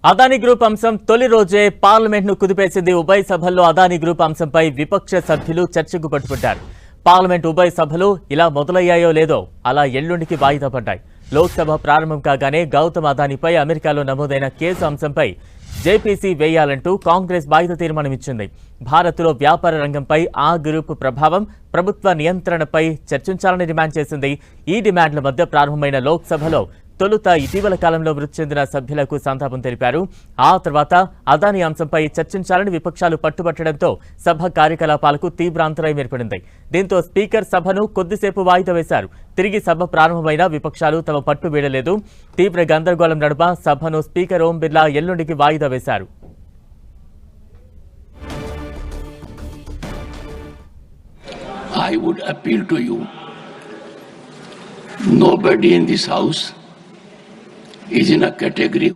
Adani group అంశం తొలి రోజే పార్లమెంట్ ను కుదిపేసింది. ఉభయ సభల్లో అదానీ గ్రూప్ అంశంపై విపక్ష సభ్యులు చర్చకు పట్టుబట్టారు. పార్లమెంట్ ఉభయ సభలు ఇలా మొదలయ్యాయో లేదో అలా ఎల్లుండికి వాయిదా పడ్డాయి. లోక్సభ ప్రారంభం కాగానే గౌతమ్ అదానీపై అమెరికాలో నమోదైన కేసు అంశంపై జేపీసీ వేయాలంటూ కాంగ్రెస్ వాయిదా తీర్మానమిచ్చింది. భారత్లో వ్యాపార రంగంపై ఆ గ్రూప్ ప్రభావం, ప్రభుత్వ నియంత్రణపై చర్చించాలని డిమాండ్ చేసింది. ఈ డిమాండ్ల మధ్య ప్రారంభమైన లోక్సభలో తొలుత ఇటీవల కాలంలో మృతి చెందిన సభ్యులకు సంతాపం తెలిపారు. ఆ తర్వాత అదానీ అంశంపై చర్చించాలని విపక్షాలు పట్టుబట్టడంతో సభ కార్యకలాపాలకు తీవ్ర అంతరాయం ఏర్పడింది. దీంతో స్పీకర్ సభను కొద్దిసేపు వాయిదా వేశారు. తిరిగి సభ ప్రారంభమైన విపక్షాలు తమ పట్టు వీడలేదు. తీవ్ర గందరగోళం నడుమ సభను స్పీకర్ ఓం బిర్లా ఎల్లుండికి వాయిదా వేశారు. I would appeal to you. Nobody in this house is in a category